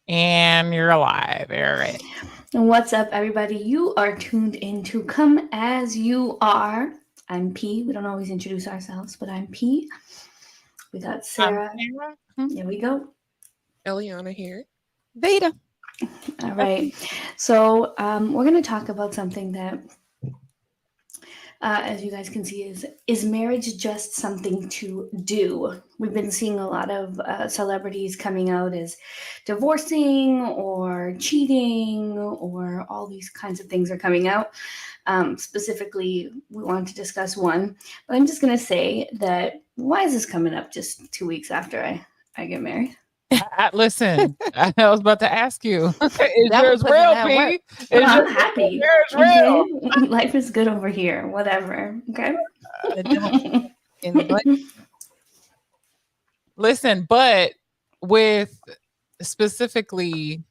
And you're alive. All right. What's up, everybody? You are tuned in to Come As You Are. I'm P. We don't always introduce ourselves, but I'm P. We got Sarah. Sarah. There we go. Eliana here. Vita. All right. So we're going to talk about something that, as you guys can see, is marriage just something to do? We've been seeing a lot of celebrities coming out as divorcing or cheating, or all these kinds of things are coming out. Specifically, we wanted to discuss one, but I'm just going to say that why is this coming up just 2 weeks after I get married? Listen, I was about to ask you. Is That yours was real, at P? work. Is I'm yours happy. real? Okay? Life is good over here. Whatever. Okay. The devil in the butt. Listen, but with specifically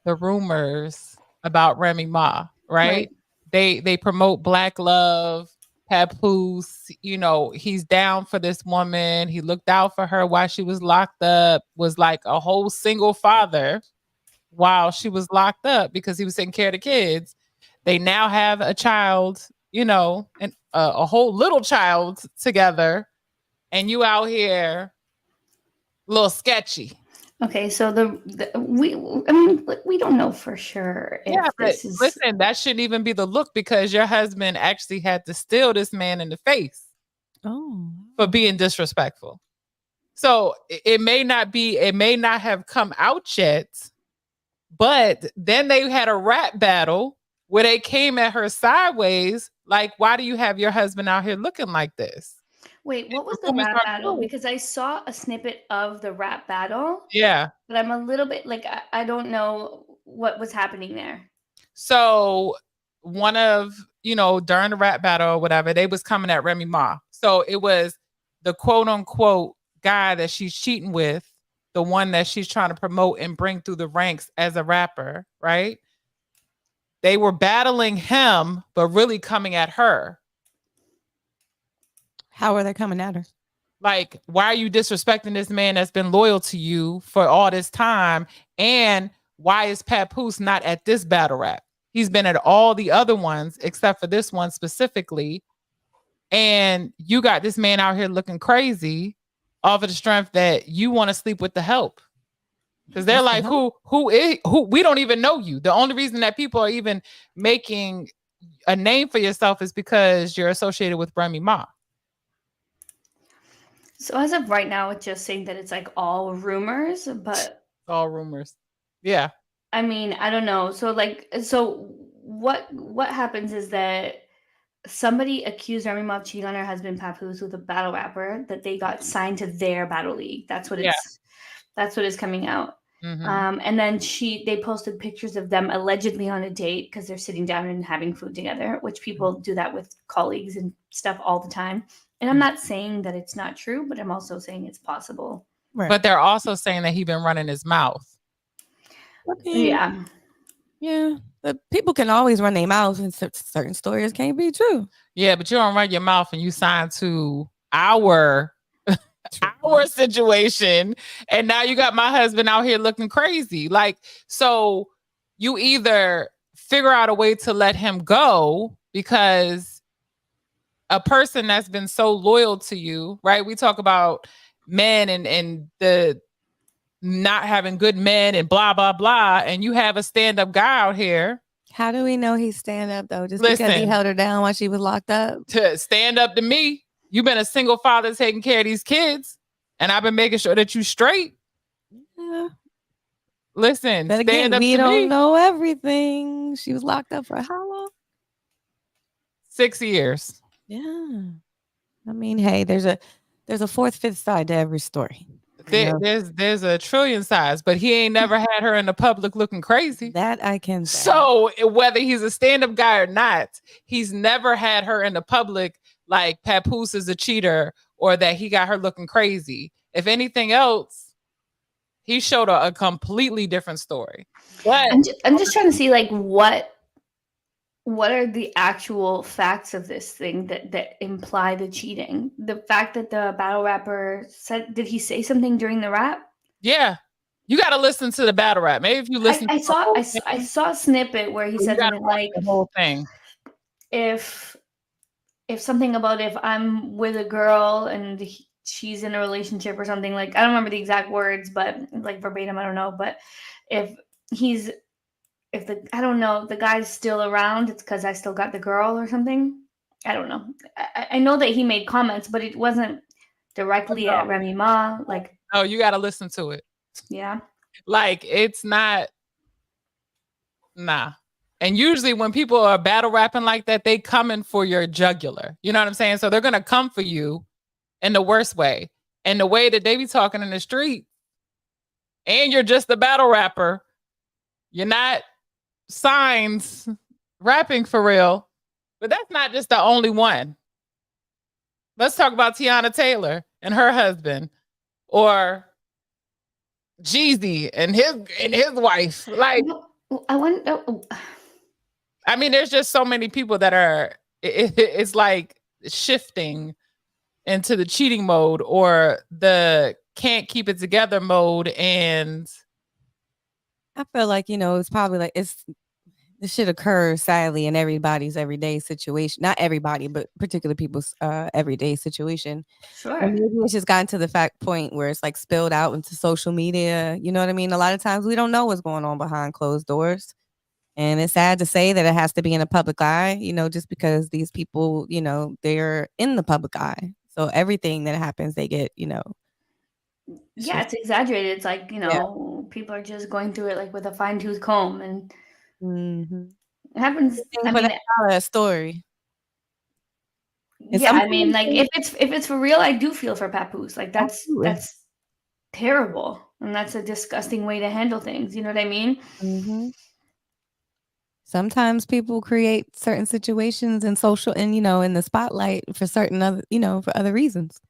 the rumors about Remy Ma, right? They promote Black love. Papoose, he's down for this woman. He looked out for her while she was locked up, was like a whole single father while she was locked up because he was taking care of the kids. They now have a child, and a whole little child together, and you out here a little sketchy. Okay, so we don't know for sure if this is. Listen, that shouldn't even be the look because your husband actually had to steal this man in the face for being disrespectful. So it may not have come out yet, but then they had a rap battle where they came at her sideways. Like, why do you have your husband out here looking like this? Wait, what was the rap battle? Because I saw a snippet of the rap battle. Yeah. But I'm a little bit like, I don't know what was happening there. So one of, during the rap battle or whatever, they was coming at Remy Ma. So it was the quote unquote guy that she's cheating with, the one that she's trying to promote and bring through the ranks as a rapper, right? They were battling him, but really coming at her. How are they coming at her? Like, why are you disrespecting this man that's been loyal to you for all this time? And why is Papoose not at this battle rap? He's been at all the other ones except for this one specifically. And you got this man out here looking crazy off of the strength that you want to sleep with the help. Because they're like, who we don't even know you. The only reason that people are even making a name for yourself is because you're associated with Remy Ma. So as of right now, it's just saying that it's like all rumors, but all rumors. Yeah. I mean, I don't know. So what happens is that somebody accused Remy Ma of cheating on her husband Papoose with a battle rapper, that they got signed to their battle league. That's what is coming out. Mm-hmm. And then they posted pictures of them allegedly on a date because they're sitting down and having food together, which people do that with colleagues and stuff all the time. And I'm not saying that it's not true, but I'm also saying it's possible. Right. But they're also saying that he's been running his mouth. Yeah. Yeah. But people can always run their mouth, and certain stories can't be true. Yeah, but you don't run your mouth and you sign to our situation, and now you got my husband out here looking crazy. Like, so you either figure out a way to let him go, because a person that's been so loyal to you, right? We talk about men and the not having good men and blah, blah, blah. And you have a stand-up guy out here. How do we know he's stand-up though? Just because he held her down while she was locked up? To stand up to me. You've been a single father taking care of these kids, and I've been making sure that you straight. Yeah. Listen, but again, we don't know everything. She was locked up for how long? 6 years. Yeah. I mean, hey, there's a fourth, fifth side to every story. There's a trillion sides, but he ain't never had her in the public looking crazy. That I can say. So whether he's a stand-up guy or not, he's never had her in the public like Papoose is a cheater or that he got her looking crazy. If anything else, he showed a completely different story. But I'm just trying to see like what are the actual facts of this thing that imply the cheating? The fact that the battle rapper said, did he say something during the rap? Yeah. You got to listen to the battle rap. Maybe if you listen, I to the saw whole I thing, saw a snippet where he you said gotta something watch like, the whole thing. if something about if I'm with a girl and she's in a relationship or something, like, I don't remember the exact words, but like verbatim, I don't know. But if I don't know, the guy's still around, it's because I still got the girl or something. I don't know. I know that he made comments, but it wasn't directly at Remy Ma. Like, Oh, you got to listen to it. yeah. Like, it's not, nah. And usually when people are battle rapping like that, they coming for your jugular. You know what I'm saying? So they're going to come for you in the worst way. And the way that they be talking in the street, and you're just a battle rapper, you're not signs rapping for real. But that's not just the only one. Let's talk about Tiana Taylor and her husband, or Jeezy and his wife. Like, I wonder. I mean, there's just so many people that are. It's like shifting into the cheating mode or the can't keep it together mode, and I feel like, it's probably like this shit occurs sadly in everybody's everyday situation. Not everybody, but particular people's everyday situation. Sure. And maybe it's just gotten to the point where it's like spilled out into social media. You know what I mean? A lot of times we don't know what's going on behind closed doors. And it's sad to say that it has to be in a public eye, just because these people, they're in the public eye. So everything that happens, they get, Yeah, it's exaggerated. It's like, people are just going through it like with a fine-tooth comb, and it happens. I mean, a story. Yeah, I mean, like, if it's for real, I do feel for Papoose. Like, that's terrible, and that's a disgusting way to handle things. You know what I mean? Mm-hmm. Sometimes people create certain situations in social and, in the spotlight for certain other, for other reasons.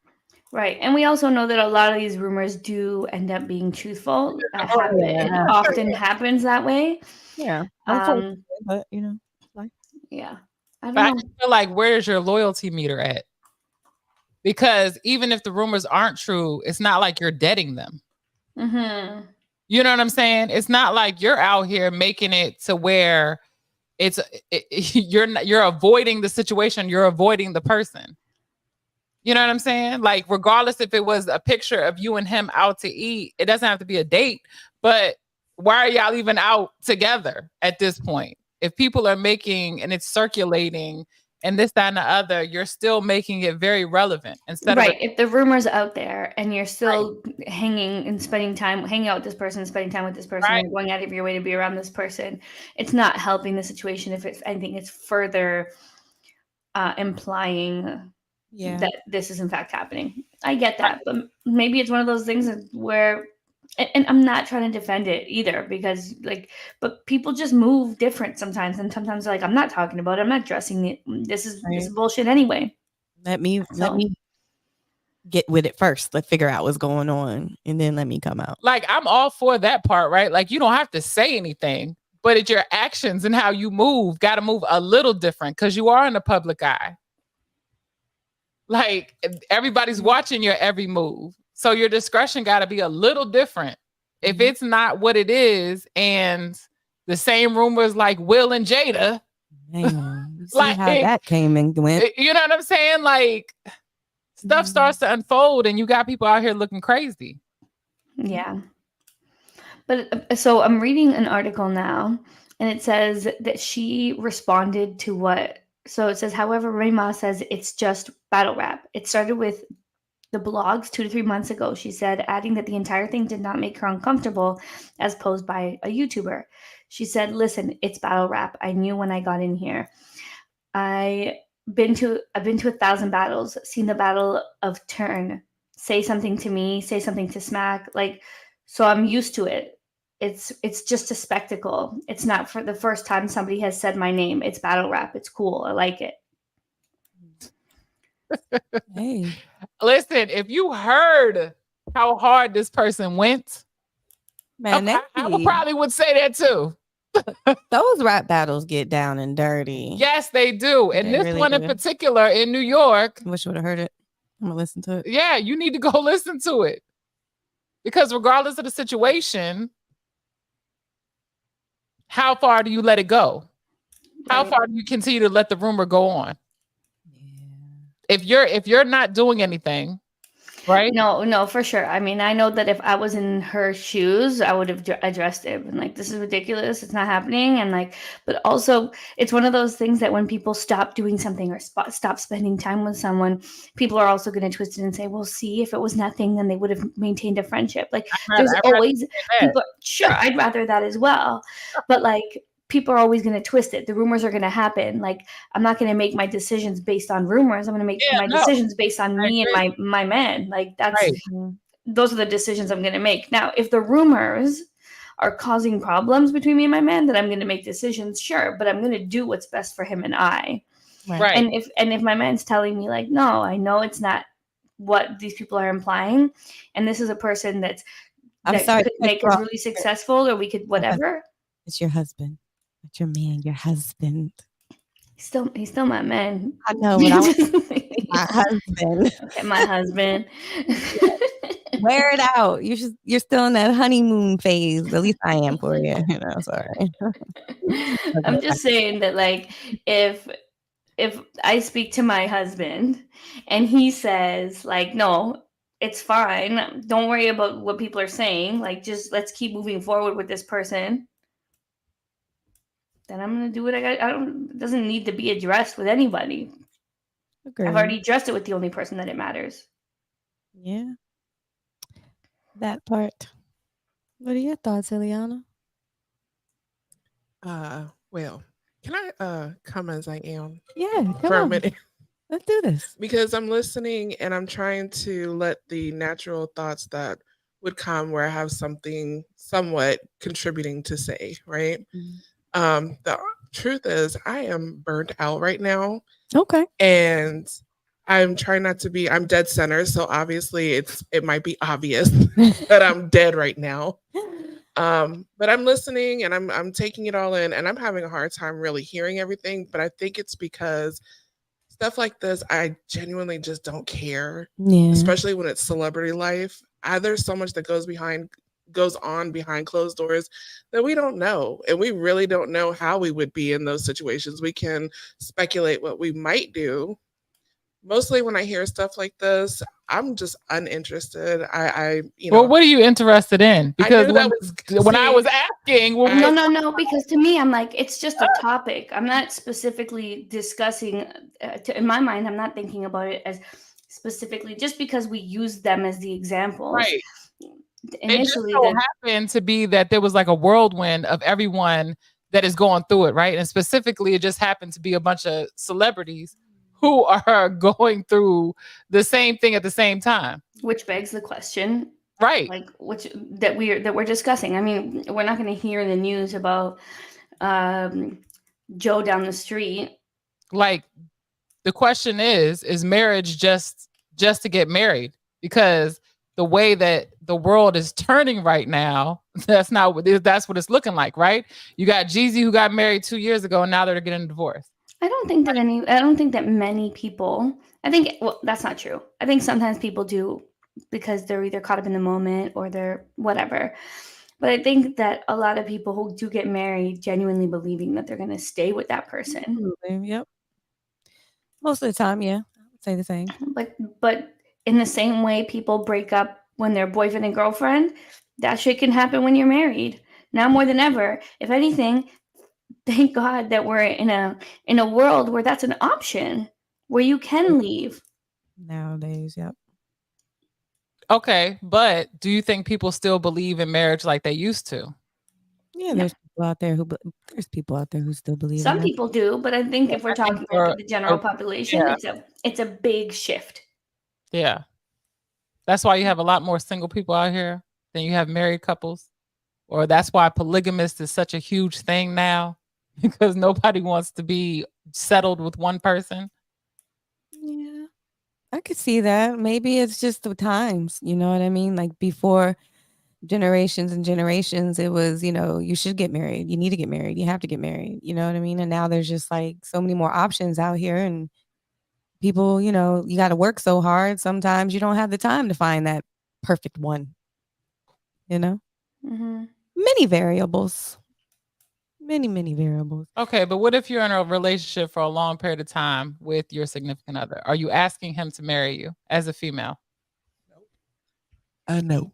Right. And we also know that a lot of these rumors do end up being truthful. It often happens that way. Yeah. But, yeah. I just feel like, where's your loyalty meter at? Because even if the rumors aren't true, it's not like you're deading them. Mm-hmm. You know what I'm saying? It's not like you're out here making it to where you're avoiding the situation, you're avoiding the person. You know what I'm saying? Like, regardless if it was a picture of you and him out to eat, it doesn't have to be a date, but why are y'all even out together at this point? If people are making and it's circulating and this, that, and the other, you're still making it very relevant. If the rumor's out there and you're still hanging and hanging out with this person, spending time with this person, and going out of your way to be around this person, it's not helping the situation. If it's anything, it's further implying that this is in fact happening. I get that, but maybe it's one of those things where, and I'm not trying to defend it either, because but people just move different sometimes, and sometimes they're like, I'm not talking about it, I'm not addressing it. This is bullshit anyway. Let me get with it first. Let's figure out what's going on, and then let me come out. Like, I'm all for that part, right? Like, you don't have to say anything, but it's your actions and how you move got to move a little different, because you are in the public eye. Like, everybody's watching your every move. So your discretion got to be a little different. If it's not what it is, and the same rumors like Will and Jada, like how that came and went. You know what I'm saying? Like, stuff starts to unfold, and you got people out here looking crazy. Yeah. But so I'm reading an article now, and it says that she responded to what. So it says, however, Remy Ma says it's just battle rap. It started with the blogs 2 to 3 months ago, she said, adding that the entire thing did not make her uncomfortable as posed by a YouTuber. She said, listen, it's battle rap. I knew when I got in here. I've been to 1,000 battles, seen the battle of turn, say something to me, say something to Smack. Like, so I'm used to it. It's just a spectacle. It's not for the first time somebody has said my name. It's battle rap. It's cool. I like it. Hey, listen, if you heard how hard this person went, man, I probably would say that too. Those rap battles get down and dirty. Yes, they do. And this really one in particular in New York. I wish I would have heard it. I'm gonna listen to it. Yeah, you need to go listen to it. Because regardless of the situation, how far do you let it go? How Right. far do you continue to let the rumor go on? If you're not doing anything, right? No, for sure. I mean, I know that if I was in her shoes, I would have addressed it and like, this is ridiculous. It's not happening. And like, but also, it's one of those things that when people stop doing something or stop spending time with someone, people are also going to twist it and say, well, see, if it was nothing, then they would have maintained a friendship. Like, there's I'd rather always say that. people, sure, I'd rather that as well. But like, people are always going to twist it. The rumors are going to happen. Like, I'm not going to make my decisions based on rumors. I'm going to make Yeah, my no, decisions based on I me and agree. my man. Like, that's Right. those are the decisions I'm going to make. Now, if the rumors are causing problems between me and my man, then I'm going to make decisions, sure, but I'm going to do what's best for him and I. Right. And if my man's telling me like, no, I know it's not what these people are implying, and this is a person that sorry, could make us really successful, or we could whatever. It's your husband. It's your man, your husband. He's still my man. I know, but I was my husband. Okay, my husband. Wear it out. You're still in that honeymoon phase. At least I am for you. You know, sorry. I'm just saying that, like, if I speak to my husband and he says, like, no, it's fine. Don't worry about what people are saying. Like, just let's keep moving forward with this person. Then I'm gonna do what I got. It doesn't need to be addressed with anybody. Agreed. I've already addressed it with the only person that it matters. Yeah. That part. What are your thoughts, Ileana? Well, can I come as I am Yeah, for come a on. minute? Let's do this. Because I'm listening and I'm trying to let the natural thoughts that would come where I have something somewhat contributing to say, right? The truth is I am burnt out right now, Okay. and I'm trying not to be. I'm dead center, so obviously it might be obvious that I'm dead right now. But I'm listening and I'm taking it all in, and I'm having a hard time really hearing everything. But I think it's because stuff like this, I genuinely just don't care, Yeah. especially when it's celebrity life. There's so much that goes on behind closed doors that we don't know, and we really don't know how we would be in those situations. We can speculate what we might do. Mostly when I hear stuff like this, I'm just uninterested. Well, what are you interested in? Because when I was asking, no, because to me, I'm like, it's just a topic. I'm not specifically discussing. In my mind, I'm not thinking about it as specifically just because we use them as the examples. Right. Initially, it just so happened to be that there was like a whirlwind of everyone that is going through it, right? And specifically, it just happened to be a bunch of celebrities who are going through the same thing at the same time. Which begs the question, right? Like that we're discussing. I mean, we're not going to hear in the news about Joe down the street. Like, the question is marriage just to get married? Because the way that the world is turning right now, that's what it's looking like, right? You got Jeezy who got married 2 years ago, and now they're getting a divorce. I don't think that many people. That's not true. I think sometimes people do because they're either caught up in the moment or they're whatever. But I think that a lot of people who do get married genuinely believing that they're going to stay with that person. Absolutely. Yep. Most of the time, yeah, I would say the same. But in the same way people break up when they're boyfriend and girlfriend, that shit can happen when you're married. Now more than ever. If anything, thank God that we're in a world where that's an option, where you can leave. Nowadays, yep. Okay, but do you think people still believe in marriage like they used to? Yeah, there's people out there who still believe. Some people do, but I think if we're talking about the general population, it's a big shift. Yeah. That's why you have a lot more single people out here than you have married couples. Or that's why polygamist is such a huge thing now, because nobody wants to be settled with one person. Yeah, I could see that. Maybe it's just the times, you know what I mean? Like before, generations and generations, it was, you should get married. You need to get married. You have to get married. You know what I mean? And now there's just like so many more options out here, and people, you got to work so hard. Sometimes you don't have the time to find that perfect one. you know? Mhm. Many variables. Many variables. Okay, but what if you're in a relationship for a long period of time with your significant other? Are you asking him to marry you as a female? No.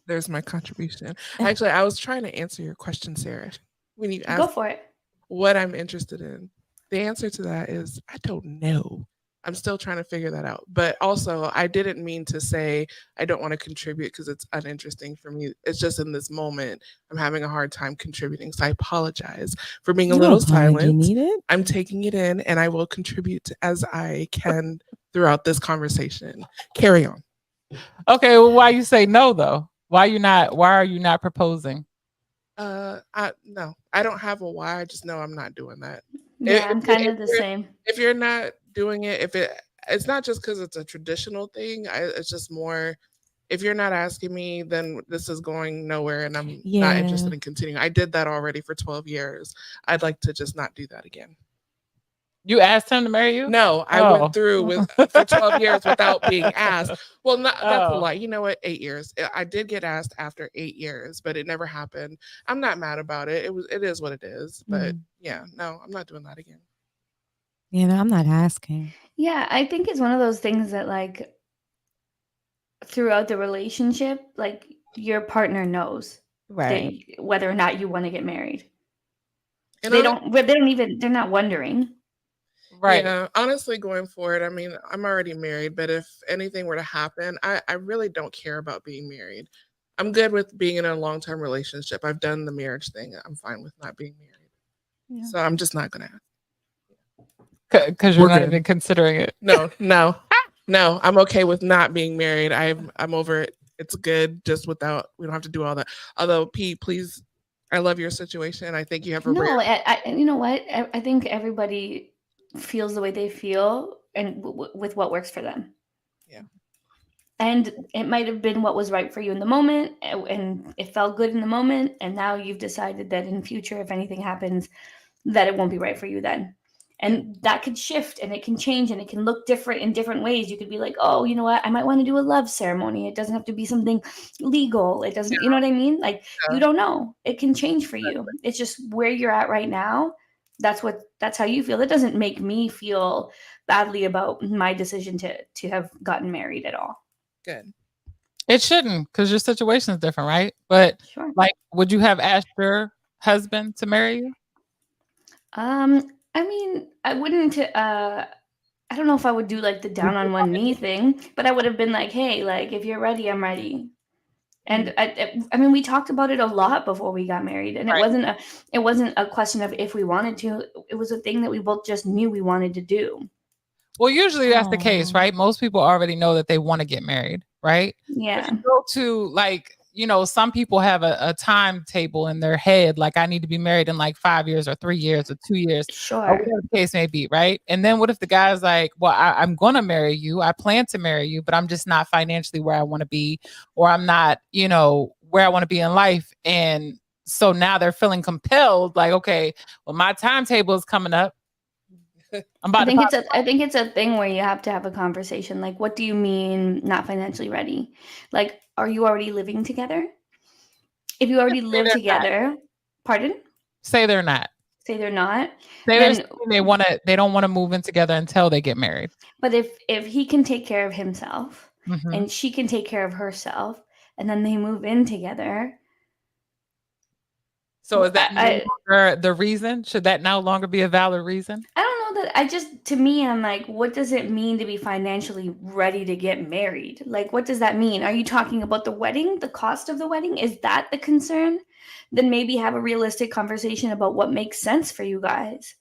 There's my contribution. Actually, I was trying to answer your question, Sarah. When you Go asked for it. what I'm interested in, the answer to that is I don't know. I'm still trying to figure that out. But also, I didn't mean to say I don't want to contribute because it's uninteresting for me. It's just in this moment, I'm having a hard time contributing. So I apologize for being a little silent. Needed. I'm taking it in and I will contribute as I can throughout this conversation. Carry on. Okay, well, why you say no though? Why are you not proposing? No, I don't have a why. I just know I'm not doing that. Yeah, I'm kind of the same. If you're not doing it, it's not just because it's a traditional thing. It's just more. If you're not asking me, then this is going nowhere, and I'm not interested in continuing. I did that already for 12 years. I'd like to just not do that again. You asked him to marry you? No, I went through for 12 years without being asked. Well, that's a lie. You know what? 8 years. I did get asked after 8 years, but it never happened. I'm not mad about it. It is what it is. But yeah, no, I'm not doing that again. You know, I'm not asking. Yeah, I think it's one of those things that like throughout the relationship, like your partner knows Right. whether or not you want to get married. And they're not wondering. Right. Yeah, honestly, going forward, I mean, I'm already married, but if anything were to happen, I really don't care about being married. I'm good with being in a long-term relationship. I've done the marriage thing. I'm fine with not being married. Yeah. So I'm just not going to. Because you're not even considering it. No. I'm okay with not being married. I'm over it. It's good just without, we don't have to do all that. Although, Pete, please, I love your situation. I think you have a you know what? I think everybody feels the way they feel and with what works for them. Yeah. And it might have been what was right for you in the moment and it felt good in the moment. And now you've decided that in future, if anything happens, that it won't be right for you then. And that could shift and it can change and it can look different in different ways. You could be like, oh, you know what? I might want to do a love ceremony. It doesn't have to be something legal. It doesn't, you know what I mean? Like, you don't know. It can change for you. It's just where you're at right now. That's how you feel. It doesn't make me feel badly about my decision to have gotten married at all. Good. It shouldn't, because your situation is different, right? But like, would you have asked your husband to marry you? I mean, I wouldn't. I don't know if I would do like the down on one knee thing, but I would have been like, hey, like if you're ready, I'm ready. And I mean, we talked about it a lot before we got married, and it wasn't a question of if we wanted to. It was a thing that we both just knew we wanted to do. Well, usually that's the case, right? Most people already know that they want to get married, right? Yeah. If you go to like, you know, some people have a timetable in their head, like I need to be married in like 5 years or 3 years or 2 years, sure, or whatever the case may be, right? And then what if the guy's like, well, I'm going to marry you. I plan to marry you, but I'm just not financially where I want to be, or I'm not, you know, where I want to be in life. And so now they're feeling compelled, like, okay, well, my timetable is coming up. I think it's a thing where you have to have a conversation. Like, what do you mean not financially ready? Like, are you already living together? If you already live together, pardon? Say they're not. Say they're not. They don't want to move in together until they get married. But if he can take care of himself and she can take care of herself, and then they move in together. So is that no longer the reason? Should that no longer be a valid reason? I don't know that. To me, I'm like, what does it mean to be financially ready to get married? Like, what does that mean? Are you talking about the wedding, the cost of the wedding? Is that the concern? Then maybe have a realistic conversation about what makes sense for you guys.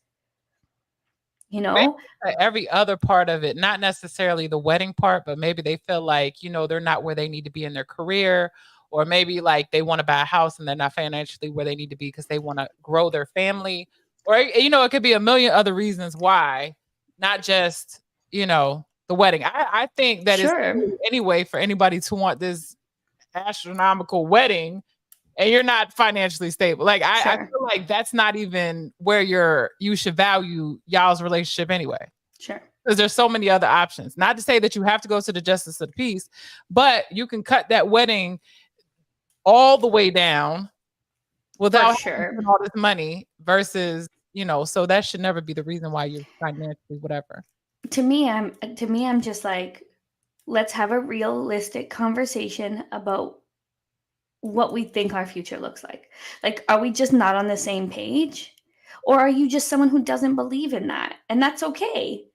You know, every other part of it, not necessarily the wedding part, but maybe they feel like, you know, they're not where they need to be in their career. Or maybe like they want to buy a house and they're not financially where they need to be because they want to grow their family. Or, you know, it could be a million other reasons why, not just, you know, the wedding. I think that is anyway for anybody to want this astronomical wedding and you're not financially stable. Like, I feel like that's not even where you should value y'all's relationship anyway. Sure. Because there's so many other options. Not to say that you have to go to the justice of the peace, but you can cut that wedding all the way down without sure. having all this money versus, so that should never be the reason why you're financially whatever. To me, I'm just like, let's have a realistic conversation about what we think our future looks like. Like, are we just not on the same page? Or are you just someone who doesn't believe in that? And that's okay.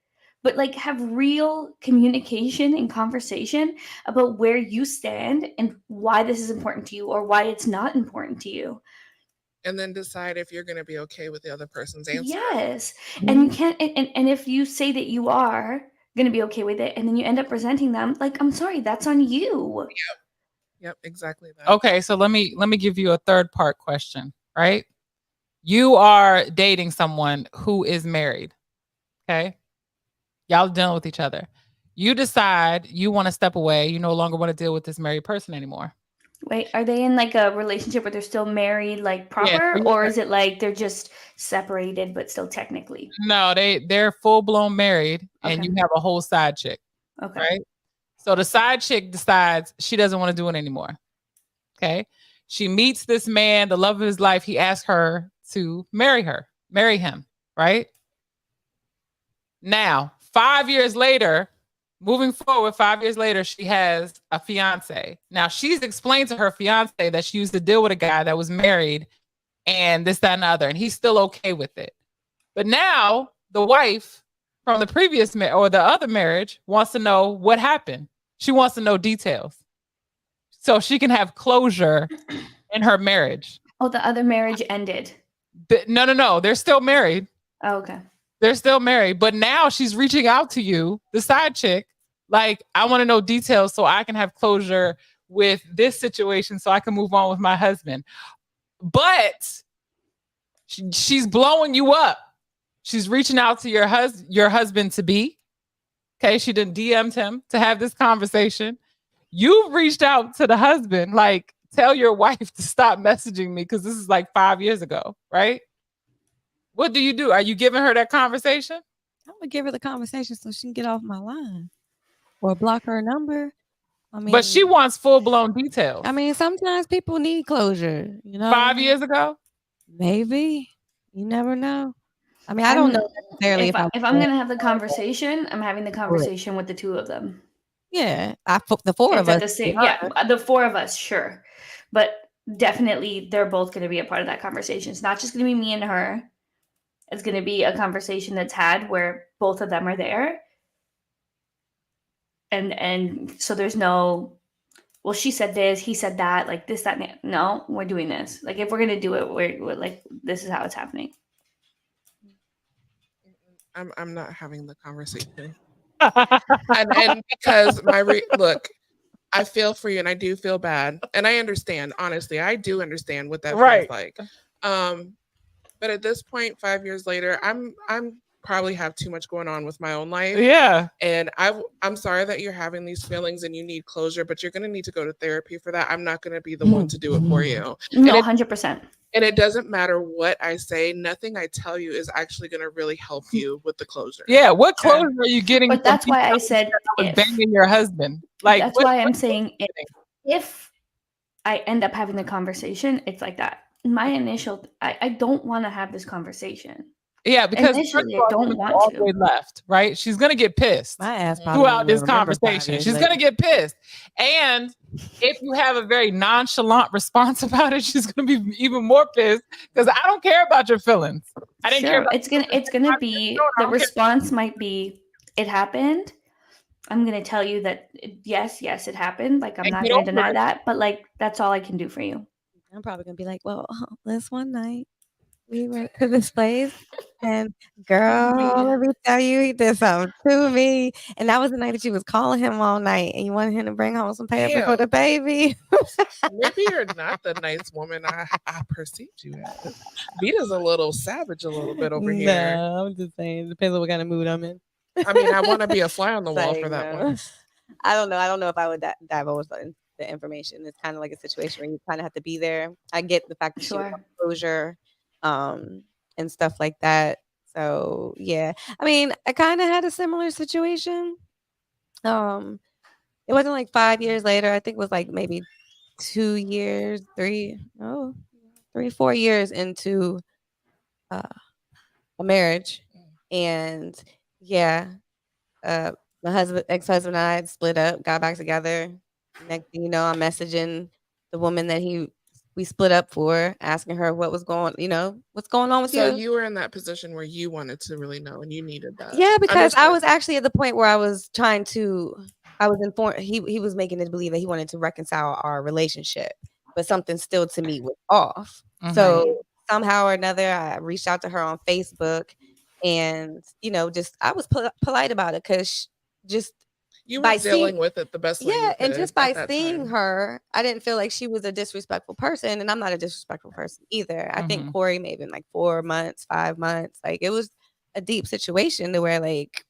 But like, have real communication and conversation about where you stand and why this is important to you or why it's not important to you. And then decide if you're going to be okay with the other person's answer. Yes. And you can't, and if you say that you are going to be okay with it and then you end up resenting them, like, I'm sorry, that's on you. Yep, exactly that. Okay, so let me give you a third part question, right? You are dating someone who is married. Okay? Y'all dealing with each other. You decide you want to step away. You no longer want to deal with this married person anymore. Wait, are they in like a relationship where they're still married, like proper, or is it like they're just separated but still technically? No, they're full blown married, and Okay. you have a whole side chick, Okay. right? So the side chick decides she doesn't want to do it anymore. Okay, she meets this man, the love of his life. He asks her to marry him, right? Now, 5 years later, moving forward, 5 years later, she has a fiance. Now, she's explained to her fiance that she used to deal with a guy that was married and this, that, and the other, and he's still okay with it. But now the wife from the previous or the other marriage wants to know what happened. She wants to know details so she can have closure in her marriage. Oh, the other marriage ended. No. They're still married. Oh, okay. They're still married, but now she's reaching out to you, the side chick, like, I want to know details so I can have closure with this situation so I can move on with my husband. But she's blowing you up. She's reaching out to your husband to be. Okay, she didn't DM'd him to have this conversation. You've reached out to the husband, like, tell your wife to stop messaging me because this is like 5 years ago, right? What do you do? Are you giving her that conversation? I'm gonna give her the conversation so she can get off my line or block her number. I mean, But she wants full blown details. I mean, sometimes people need closure. 5 years ago, maybe. You never know. I mean, I don't know necessarily if I'm gonna have the conversation, I'm having the conversation with the two of them. Yeah, the four of us. The four of us, sure, but definitely they're both going to be a part of that conversation. It's not just going to be me and her. It's going to be a conversation that's had where both of them are there, and so there's no, well, she said this, he said that, like this, that. No, we're doing this. Like, if we're going to do it, we're like, this is how it's happening. I'm not having the conversation. and because look, I feel for you and I do feel bad and I understand, honestly, I do understand what that feels like. But at this point, 5 years later, I'm probably have too much going on with my own life. Yeah. And I'm sorry that you're having these feelings and you need closure, but you're going to need to go to therapy for that. I'm not going to be the one to do it for you. No, 100%. And it doesn't matter what I say. Nothing I tell you is actually going to really help you with the closure. Yeah. What closure are you getting? But that's why I said banging your husband. Like, that's why I'm saying if I end up having the conversation, it's like that. My initial, I don't want to have this conversation. Yeah, because initially I don't want to. Left, right? She's gonna get pissed My ass throughout this conversation. She's gonna get pissed, and if you have a very nonchalant response about it, she's gonna be even more pissed because I don't care about your feelings. I didn't care. About it's gonna be the response might be, it happened. I'm gonna tell you that yes, it happened. Like, I'm not gonna deny that, but like, that's all I can do for you. I'm probably gonna be like, well, this one night we went to this place and girl, let me tell you, he did something to me. And that was the night that you was calling him all night and you wanted him to bring home some paper for the baby. Maybe you're not the nice woman I perceived you as. Vita's a little savage a little bit over here. No, I'm just saying, depends on what kind of mood I'm in. I mean, I want to be a fly on the wall for that one. I don't know if I would divulge the information. It's kind of like a situation where you kind of have to be there. I get the fact that she wants closure and stuff like that. So yeah, I mean, I kind of had a similar situation. It wasn't like 5 years later. I think it was like maybe 4 years into a marriage. And yeah, my ex-husband and I had split up, got back together. Next thing you know, I'm messaging the woman that we split up for, asking her what's going on with So you. you were in that position where you wanted to really know and you needed that. Yeah, because I Understood. was actually at the point where I was informed he was making it believe that he wanted to reconcile our relationship, but something still to me was off. So somehow or another, I reached out to her on Facebook, and just I was polite about it because just You by were dealing seeing- with it the best way you yeah, could and just by at that seeing time. her, I didn't feel like she was a disrespectful person, and I'm not a disrespectful person either. I think Corey may have been like 4 months, 5 months. Like it was a deep situation to where like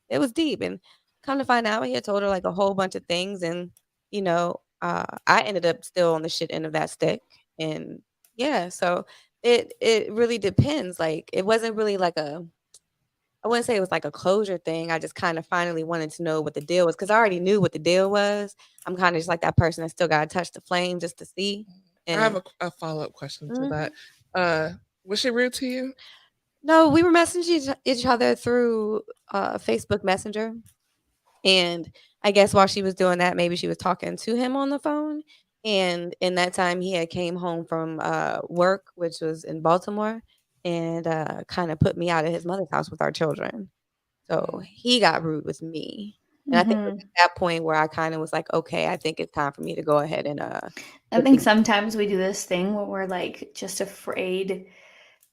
it was deep, and come to find out, he had told her like a whole bunch of things, and I ended up still on the shit end of that stick, and yeah, so it really depends. Like it wasn't really like I wouldn't say it was like a closure thing. I just kind of finally wanted to know what the deal was because I already knew what the deal was. I'm kind of just like that person that still got to touch the flame just to see. I have a follow-up question to that. Was she rude to you? No, we were messaging each other through Facebook Messenger. And I guess while she was doing that, maybe she was talking to him on the phone. And in that time, he had came home from work, which was in Baltimore, and kind of put me out of his mother's house with our children. So he got rude with me. And I think it was at that point where I kind of was like, okay, I think it's time for me to go ahead and I think sometimes we do this thing where we're like just afraid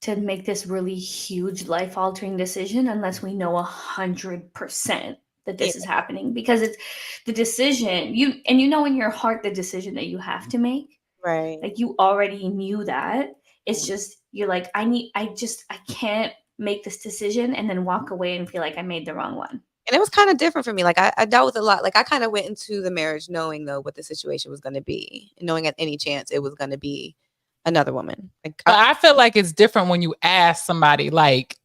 to make this really huge life altering decision unless we know 100% that this is happening, because it's the decision you know in your heart the decision that you have to make, right. like you already knew that. It's just you're like I can't make this decision and then walk away and feel like I made the wrong one. And it was kind of different for me. Like I dealt with a lot. Like I kind of went into the marriage knowing though what the situation was going to be, and knowing at any chance it was going to be another woman. Like But I feel like it's different when you ask somebody like,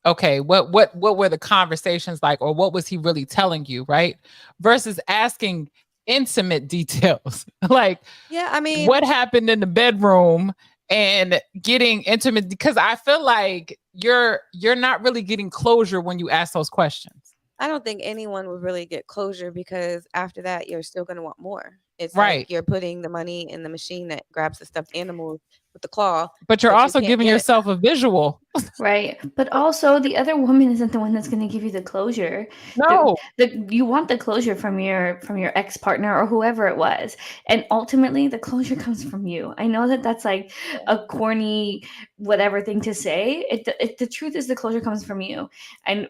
okay, what were the conversations like, or what was he really telling you, right? Versus asking intimate details, like, yeah, I mean, what happened in the bedroom and getting intimate, because I feel like you're not really getting closure when you ask those questions. I don't think anyone would really get closure because after that, you're still going to want more. It's right. Like you're putting the money in the machine that grabs the stuffed animals with the claw. But you're also giving yourself a visual. Right. But also the other woman isn't the one that's going to give you the closure. No. You want the closure from your ex-partner or whoever it was. And ultimately the closure comes from you. I know that that's like a corny whatever thing to say. The truth is the closure comes from you. And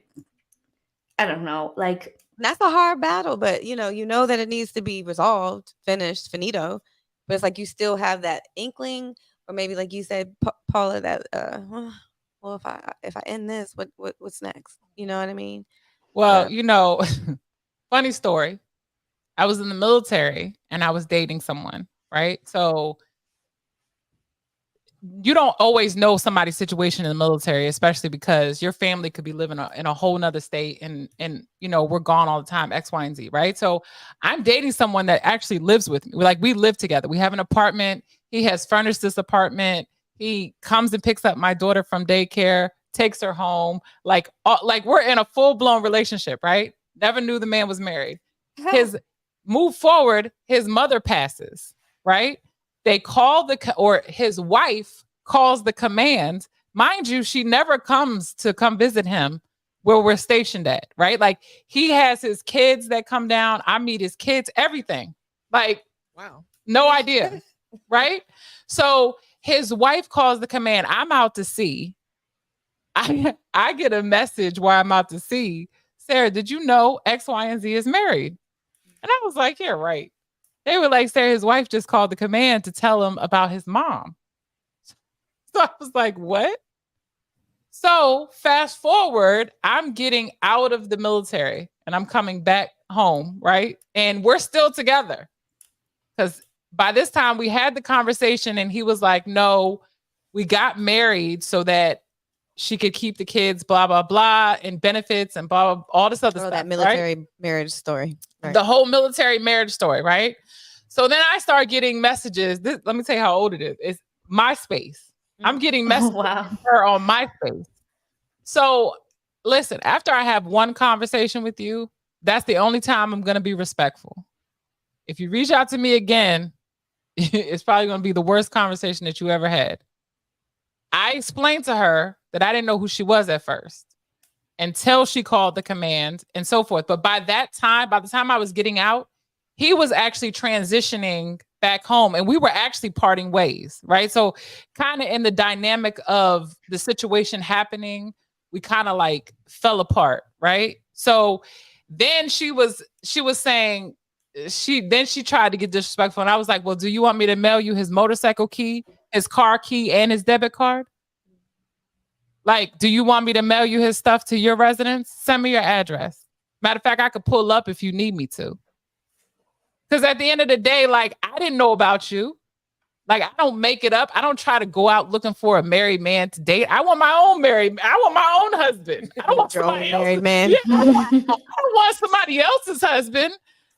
I don't know, like that's a hard battle, but you know that it needs to be resolved, finished, finito. But it's like you still have that inkling, or maybe like you said, Paula, that well, if I end this, what's next? You know what I mean? Well, funny story. I was in the military and I was dating someone, right? So you don't always know somebody's situation in the military, especially because your family could be living in a whole nother state and we're gone all the time, X, Y, and Z, right? So I'm dating someone that actually lives with me. We live together. We have an apartment. He has furnished this apartment. He comes and picks up my daughter from daycare, takes her home. Like we're in a full-blown relationship, right? Never knew the man was married. His move forward, his mother passes, right? They call or his wife calls the command. Mind you, she never comes to come visit him where we're stationed at, right? Like he has his kids that come down. I meet his kids, everything. Like, wow, no idea, right? So his wife calls the command. I'm out to sea. I get a message while I'm out to sea. Sarah, did you know X, Y, and Z is married? And I was like, yeah, right. They were like, Sarah, his wife just called the command to tell him about his mom. So I was like, what? So fast forward, I'm getting out of the military and I'm coming back home, right? And we're still together. Because by this time we had the conversation and he was like, no, we got married so that she could keep the kids, blah, blah, blah, and benefits and blah, blah, all this other stuff. That military marriage story. Right? The whole military marriage story, right? So then I start getting messages. Let me tell you how old it is. It's MySpace. I'm getting Oh, messages wow. from her on MySpace. So listen, after I have one conversation with you, that's the only time I'm going to be respectful. If you reach out to me again, it's probably going to be the worst conversation that you ever had. I explained to her that I didn't know who she was at first until she called the command and so forth. But by the time I was getting out, he was actually transitioning back home and we were actually parting ways, right? So kind of in the dynamic of the situation happening, we kind of like fell apart, right? So then she was saying, she tried to get disrespectful and I was like, well, do you want me to mail you his motorcycle key, his car key, and his debit card? Like, do you want me to mail you his stuff to your residence? Send me your address. Matter of fact, I could pull up if you need me to. Because at the end of the day, like, I didn't know about you. Like, I don't make it up. I don't try to go out looking for a married man to date. I want my own husband. I don't want Your own somebody married else's. man. Yeah, I don't want somebody else's husband.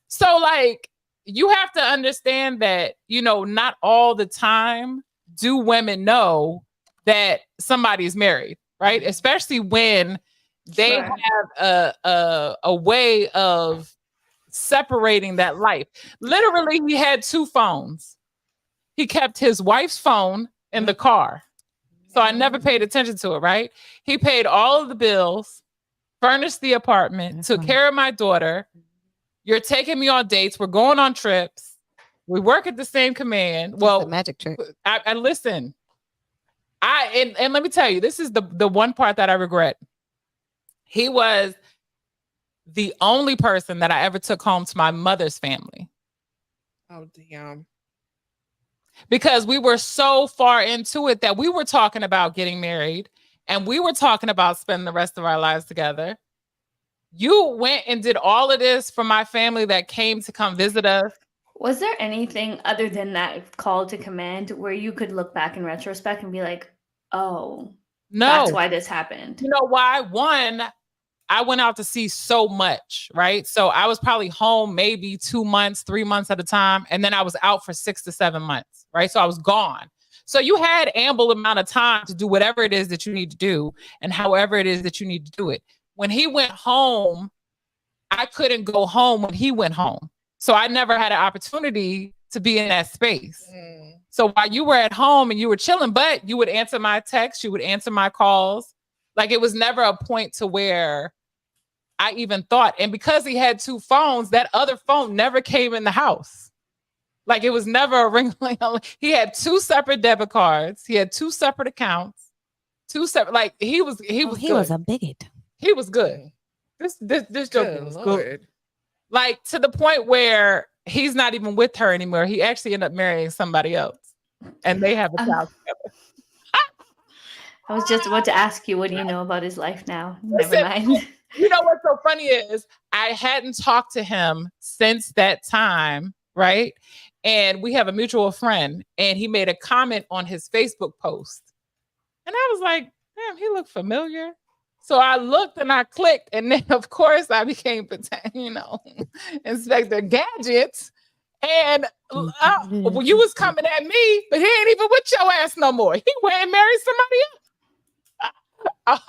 So, like, you have to understand that, not all the time do women know that somebody's married, right? Especially when they Sure. have a way of separating that life. Literally, he had 2 phones. He kept his wife's phone in the car. So I never paid attention to it, right? He paid all of the bills, furnished the apartment, took care of my daughter. You're taking me on dates. We're going on trips. We work at the same command. Well, magic trick. I listen. And let me tell you, this is the one part that I regret. He was the only person that I ever took home to my mother's family. Oh, damn. Because we were so far into it that we were talking about getting married and we were talking about spending the rest of our lives together. You went and did all of this for my family that came to come visit us. Was there anything other than that call to command where you could look back in retrospect and be like, oh, No. that's why this happened? You know why? One, I went out to see so much, right? So I was probably home maybe 2 months, 3 months at a time. And then I was out for 6 to 7 months, right? So I was gone. So you had ample amount of time to do whatever it is that you need to do and however it is that you need to do it. When he went home, I couldn't go home when he went home. So I never had an opportunity to be in that space. So while you were at home and you were chilling, but you would answer my texts, you would answer my calls. Like it was never a point to where I even thought. And because he had 2 phones, that other phone never came in the house. Like it was never a ring. He had 2 separate debit cards. He had 2 separate accounts, 2 separate. Like he was was a bigot. He was good. This joke Good was good. Lord. Like to the point where he's not even with her anymore. He actually ended up marrying somebody else, and they have a child together. I was just about to ask you, what do you know about his life now? Never Listen, mind. You know what's so funny is I hadn't talked to him since that time, right? And we have a mutual friend, and he made a comment on his Facebook post, and I was like, "Damn, he looked familiar." So I looked and I clicked, and then of course I became, Inspector Gadget. And well, you was coming at me, but he ain't even with your ass no more. He went and married somebody else.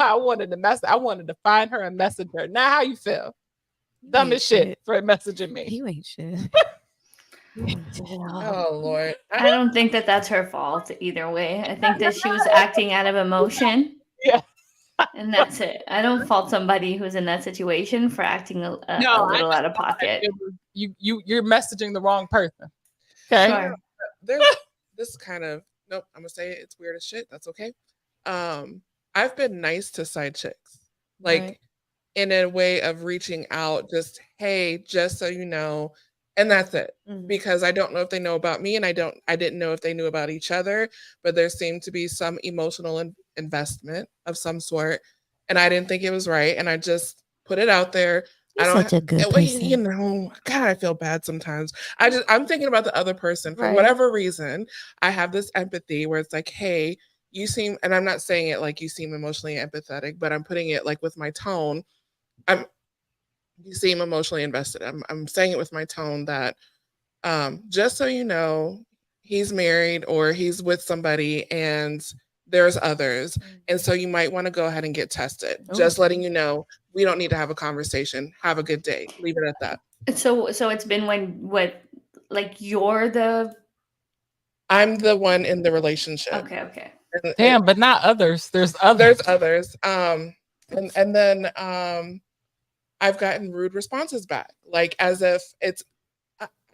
I wanted to find her and message her. Now, how you feel? Dumb as shit for messaging me. You ain't shit. Oh, Lord. I don't think that that's her fault either way. I think that she was acting out of emotion. Yeah. And that's it. I don't fault somebody who's in that situation for acting a little out of pocket. You're messaging the wrong person. Okay. Sure. There's this kind of, nope, I'm gonna say it, it's weird as shit. That's okay. I've been nice to side chicks, like Right. in a way of reaching out, just hey, just so you know, and that's it. Because I don't know if they know about me, and I didn't know if they knew about each other, but there seemed to be some emotional investment of some sort, and I didn't think it was right, and I just put it out there. You're I don't such a good and, person. you know, God, I feel bad sometimes. I'm thinking about the other person for Right. whatever reason. I have this empathy where it's like, hey, you seem, and I'm not saying it like you seem emotionally empathetic, but I'm putting it like with my tone. You seem emotionally invested. I'm saying it with my tone that Just so you know, he's married or he's with somebody and there's others. And so you might want to go ahead and get tested. Just letting you know, we don't need to have a conversation. Have a good day. Leave it at that. So it's been like you're the I'm the one in the relationship. okay. And Damn, but not others. There's others. there's others. And then I've gotten rude responses back, like as if it's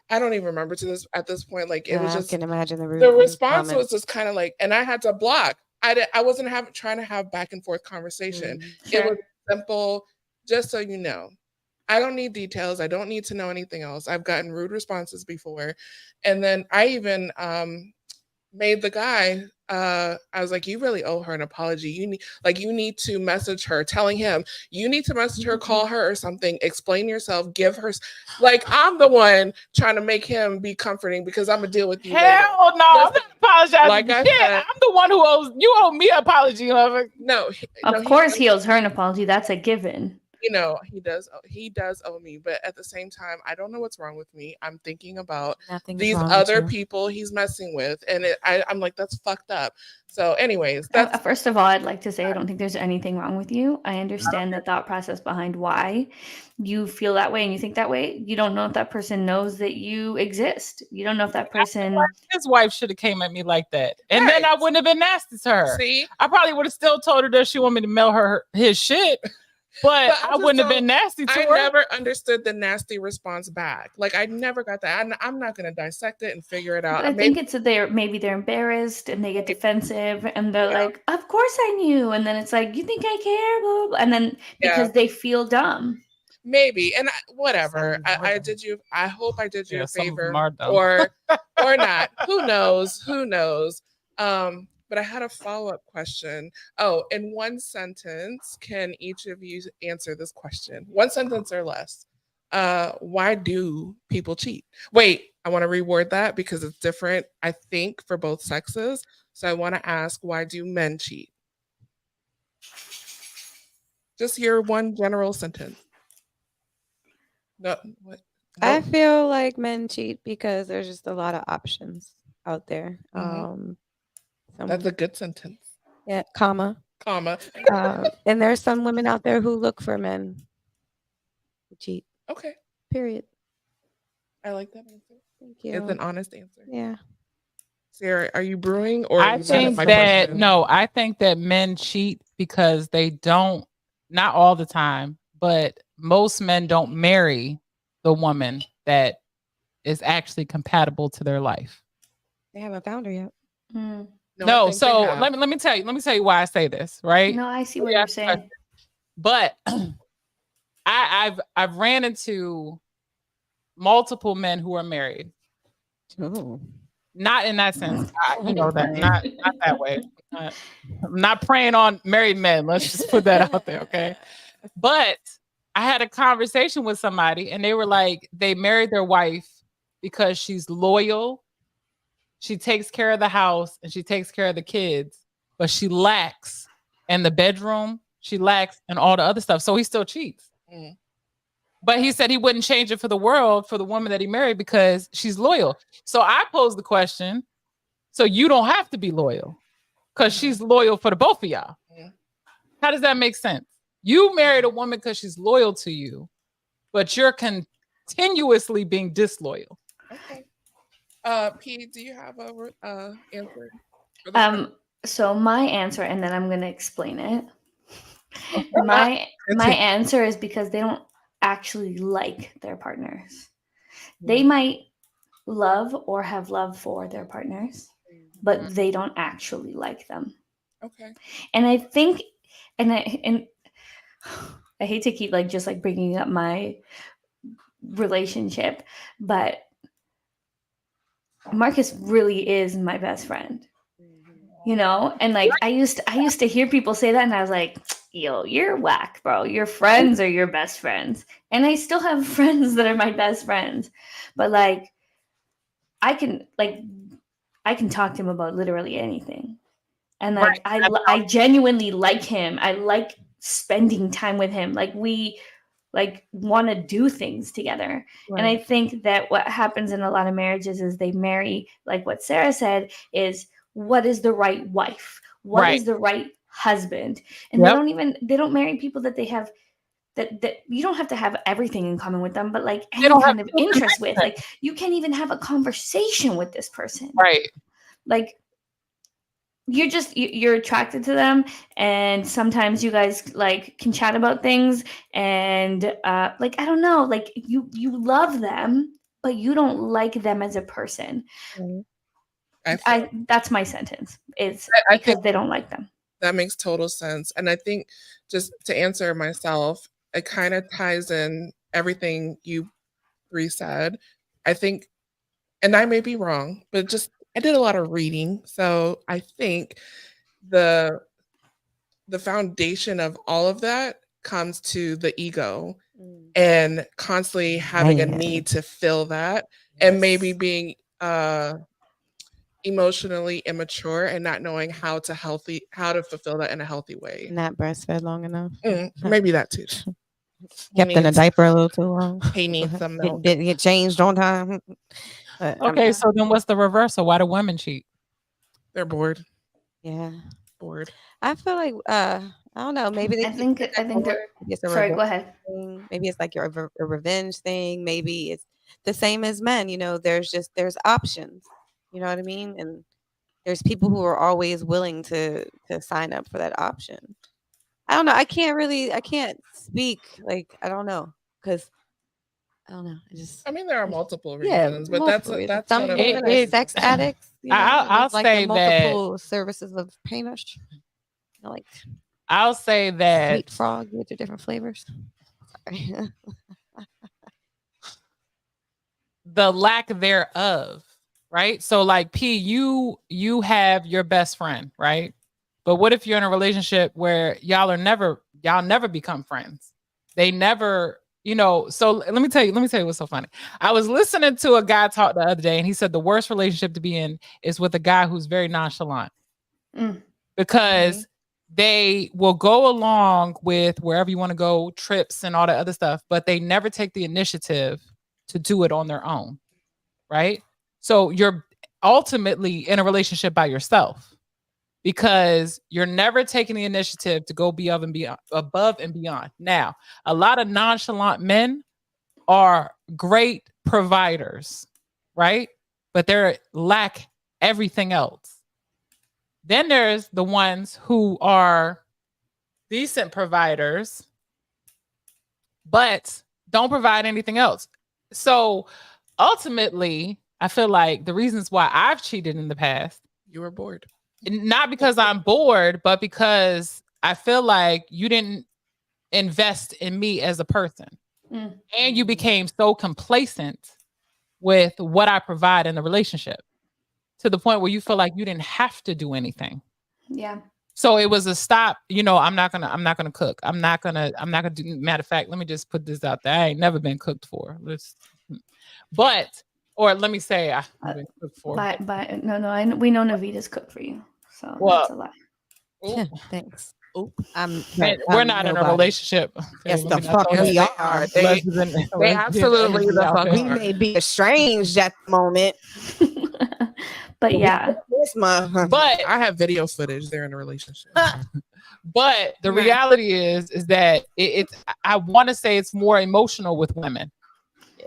I don't even remember at this point. Like it was I just can imagine the response was comments. just kind of like, and I had to block. I wasn't trying to have back and forth conversation. Sure. It was simple. Just so you know, I don't need details. I don't need to know anything else. I've gotten rude responses before, and then I even made the guy. I was like, you really owe her an apology. You need to message her, telling him you need to message her, call her or something, explain yourself, give her like I'm the one trying to make him be comforting because I'm gonna deal with you. Hell later. no, I'm not apologizing. Like I Shit, said- I'm the one who owes you owe me an apology. Motherfucker. No, Of course, he owes her an apology. That's a given. you know, he does owe me, but at the same time, I don't know what's wrong with me. I'm thinking about Nothing is these wrong with other you. people he's messing with, and I'm like, that's fucked up. So anyways, that's First of all, I'd like to say I don't think there's anything wrong with you. I understand the thought process behind why you feel that way and you think that way. You don't know if that person knows that you exist. You don't know if that person. His wife should have came at me like that, and then I Right. wouldn't have been nasty to her. see. I probably would have still told her that she wanted me to mail her his shit, but I I just wouldn't have don't- been nasty to I her. never understood the nasty response back. Like I never got that. I'm not gonna dissect it and figure it out. I think it's that maybe they're embarrassed and they get defensive and they're Yeah. like, "Of course I knew," and then it's like, "You think I care?" Blah, blah, blah. And then because they feel dumb. maybe, and whatever. Some I are did you. I hope I did you Yeah, a some of them favor, are dumb. or not. Who knows? Who knows? But I had a follow-up question. Oh, in one sentence, can each of you answer this question? One sentence or less. Why do people cheat? Wait, I want to reword that because it's different, I think, for both sexes. So I want to ask, why do men cheat? Just your one general sentence. No, what? I No? feel like men cheat because there's just a lot of options out there. That's a good sentence. Yeah, comma. Comma. And there's some women out there who look for men who cheat. Okay, Period. I like that answer. Thank you. It's an honest answer. Yeah. Sarah, are you brewing or? I is that think my that question? no, I think that men cheat because they don't, not all the time, but most men don't marry the woman that is actually compatible to their life. They haven't found her yet. Mm. I No, think they so have. let me tell you why I say this, right? No, I see Let what me you're ask you a saying. question. But I've ran into multiple men who are married. Oh. Not in that sense. You know that not that way. I'm not preying on married men. Let's just put that out there, okay? But I had a conversation with somebody and they were like, they married their wife because she's loyal, she takes care of the house, and she takes care of the kids, but she lacks in the bedroom, she lacks in all the other stuff. So he still cheats. Mm. But he said he wouldn't change it for the world for the woman that he married because she's loyal. So I posed the question, so you don't have to be loyal because she's loyal for the both of y'all. Mhm. How does that make sense? You married a woman because she's loyal to you, but you're continuously being disloyal. Okay. P, do you have a answer? for this So my answer, and then I'm gonna explain it. My answer is because they don't actually like their partners. They might love or have love for their partners, but they don't actually like them. Okay. And I think, and I hate to keep just bringing up my relationship, but Marcus really is my best friend, and I used to hear people say that, and I was like, yo, you're whack, bro. Your friends are your best friends. And I still have friends that are my best friends, but I can talk to him about literally anything. And Right. I genuinely like him. I like spending time with him. like want to do things together. And I think that what happens in a lot of marriages is they marry, like what Sarah said, is what is the right wife? What is Right. the right husband? And Yep. they don't marry people that they have that you don't have to have everything in common with them, but like They any don't have kind of no interest with. connection. Like you can't even have a conversation with this person. Right. Like you're attracted to them, and sometimes you guys like can chat about things, and like I don't know, like you love them, but you don't like them as a person. That's my sentence. It's I because think they don't like them. that makes total sense. And I think just to answer myself, it kind of ties in everything you three said. I think, and I may be wrong, but just I did a lot of reading. So I think the foundation of all of that comes to the ego and constantly having a Man. need to fill that and maybe Yes. being emotionally immature and not knowing how to fulfill that in a healthy way. Not breastfed long enough. Maybe that too. Kept in a diaper a little too long. He needs some milk. Didn't get changed on time. But, Okay, so then what's the reversal? Why do women cheat? They're bored. yeah, Bored. I feel like I don't know. Maybe they I think they're. maybe it's a Sorry, revenge go ahead. thing. Maybe it's like a revenge thing. Maybe it's the same as men. You know, there's options. You know what I mean? And there's people who are always willing to sign up for that option. I don't know. I can't speak. Like I don't know because I don't know. I mean, there are multiple Yeah, reasons, but multiple reasons. that's Some one of women them. are sex addicts. You know, I'll like say the multiple services of penis. You know, like I'll say that sweet frog with the different flavors. Sorry. the lack thereof, right? So like P, you have your best friend, right? But what if you're in a relationship where y'all never become friends? They never, so let me tell you what's so funny. I was listening to a guy talk the other day, and he said the worst relationship to be in is with a guy who's very nonchalant. Because they will go along with wherever you want to go, trips and all that other stuff, but they never take the initiative to do it on their own, right? So you're ultimately in a relationship by yourself because you're never taking the initiative to go above and beyond. Now, a lot of nonchalant men are great providers, right? But they lack everything else. Then there's the ones who are decent providers, but don't provide anything else. So ultimately, I feel like the reasons why I've cheated in the past, you were bored. Not because I'm bored, but because I feel like you didn't invest in me as a person. And you became so complacent with what I provide in the relationship to the point where you feel like you didn't have to do anything. Yeah. So it was a stop. I'm not gonna cook. I'm not gonna do. Matter of fact, let me just put this out there. I ain't never been cooked for. Or let me say I've been cooked for. But no, we know Navita's cooked for you, so that's a lie. Thanks. We're not in a relationship. Yes, the fuck we are. They absolutely the fuck we may be estranged at the moment. But yeah. But I have video footage. They're in a relationship. But the reality is that I want to say it's more emotional with women.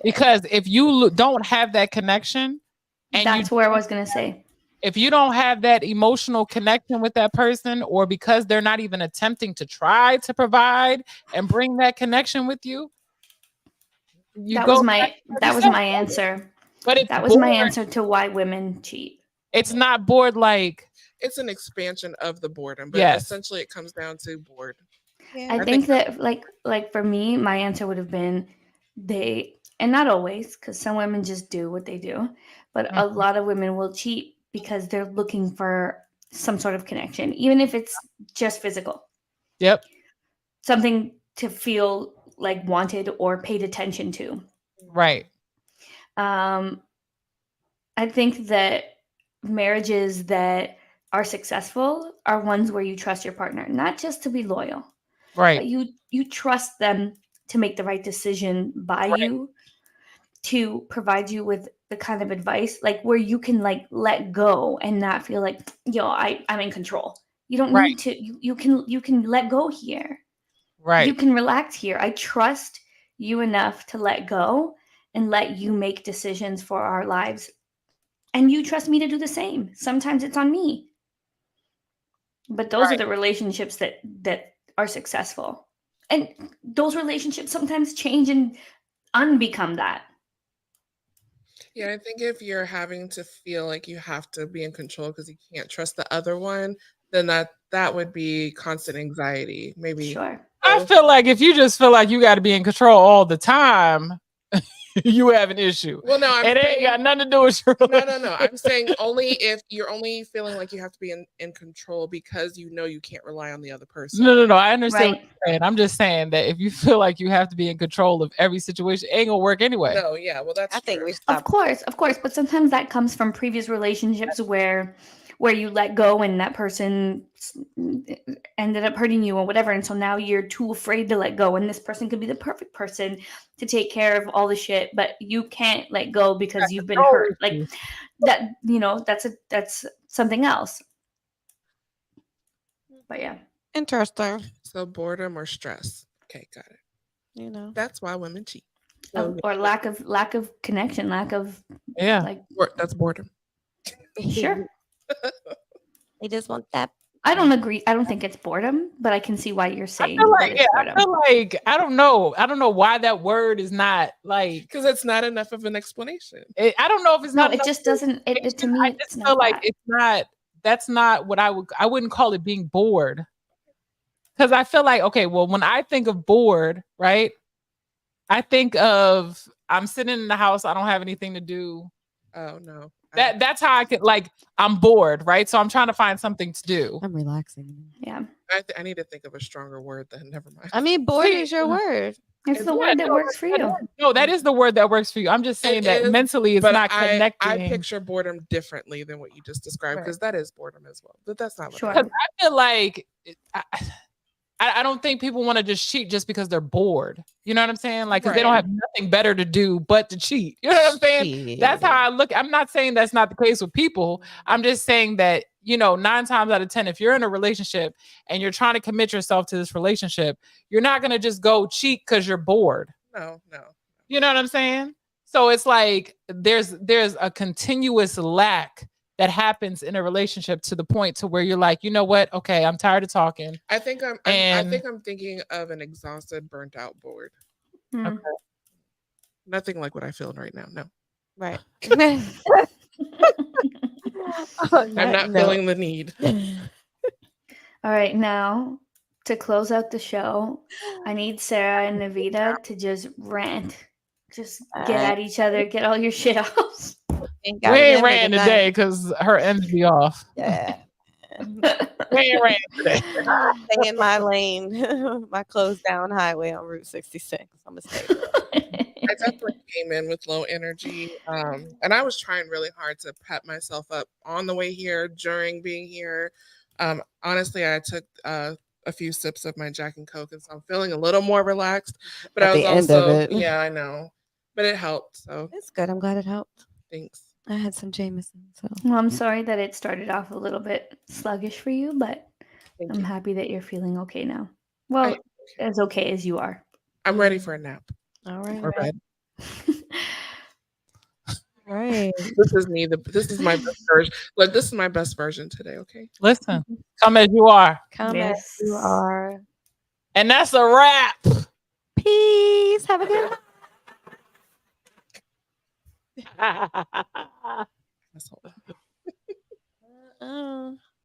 Because if you don't have that connection, and that's where I was going to say. If you don't have that emotional connection with that person, or because they're not even attempting to try to provide and bring that connection with you, that was my answer. But that was my answer to why women cheat. It's not bored like it's an expansion of the boredom, but essentially it comes down to bored. Yeah. I think that like for me, my answer would have been and not always, because some women just do what they do, but a lot of women will cheat because they're looking for some sort of connection, even if it's just physical. Yep. Something to feel like wanted or paid attention to. Right. I think that marriages that are successful are ones where you trust your partner, not just to be loyal. Right. But you trust them to make the right decision by Right. you, to provide you with the kind of advice like where you can like let go and not feel like, yo, I'm in control. You don't Right. need to. You can let go here. You Right. can relax here. I trust you enough to let go and let you make decisions for our lives. And you trust me to do the same. Sometimes it's on me. But those are Right. the relationships that are successful. And those relationships sometimes change and unbecome that. Yeah, I think if you're having to feel like you have to be in control because you can't trust the other one, then that would be constant anxiety. Maybe. Sure. I feel like if you just feel like you got to be in control all the time, you have an issue. Well, no, I'm It ain't saying, got nothing to do with your no. relationship. I'm saying only if you're only feeling like you have to be in control because you know you can't rely on the other person. No. I understand what Right. you're saying. I'm just saying that if you feel like you have to be in control of every situation, it ain't gonna work anyway. No, yeah, well, that's I think true. we Of stop. course. But sometimes that comes from previous relationships where you let go and that person ended up hurting you or whatever, and so now you're too afraid to let go. And this person could be the perfect person to take care of all the shit, but you can't let go because you've been control hurt. Like issue. that, that's something else. But yeah, Interesting. So boredom or stress. Okay, got it. You know. That's why women cheat. So, or lack of connection, lack of Yeah. like. that's boredom. Sure. They just want that. I don't agree. I don't think it's boredom, but I can see why you're I saying feel that like, it's boredom. I feel like I don't know why that word is not like. Because it's not enough of an explanation. I don't know if it's No, not. it enough just for doesn't. It to me, I it's just not feel like that. it's not. That's not what I wouldn't call it being bored. Because I feel like, okay, well, when I think of bored, right, I think of I'm sitting in the house, I don't have anything to do. Oh no. That's how I could, like, I'm bored, right? So I'm trying to find something to do. I'm relaxing. Yeah, I need to think of a stronger word than never mind. I mean, bored See, is your word. it's the Yeah, word that no, works for you. No, that is the word that works for you. I'm just saying It that is, mentally it's but not I connecting. picture boredom differently than what you just described Right. because that is boredom as well. But that's not what Sure. Because I feel like I don't think people want to just cheat just because they're bored. You know what I'm saying? Like, because they don't Right. have nothing better to do but to cheat. You know what I'm saying? That's how I look. I'm not saying that's not the case with people. I'm just saying that, 9 times out of 10, if you're in a relationship and you're trying to commit yourself to this relationship, you're not going to just go cheat because you're bored. No. You know what I'm saying? So it's like there's a continuous lack that happens in a relationship to the point to where you're like, you know what? Okay, I'm tired of talking. I think I'm thinking of an exhausted, burnt out, bored. Hmm. Nothing like what I feel right now. No. Right. I'm not feeling the need. All right, now to close out the show, I need Sarah and Navita to just rant, just get at each other, get all your shit off. We ain't ran today because her energy off. Yeah. We ain't ran today. Stay in my lane, my closed down highway on Route 66. I'm gonna stay there. I definitely came in with low energy. And I was trying really hard to pep myself up on the way here, during being here. Honestly, I took a few sips of my Jack and Coke, and so I'm feeling a little more relaxed. But At I was the end of also, it. yeah, I know. But it helped. So It's good. I'm glad it helped. thanks. I had some Jameson, so Well, I'm sorry that it started off a little bit sluggish for you, but Thank I'm you. happy that you're feeling okay now. Well, as okay as you are. I'm ready for a nap. all right. All right. All right. This is me. This is my best version. Look, this is my best version today. Okay. Listen, come as you are. Come Yes. as you are. And that's a wrap. Peace. Have a good Asshole. one.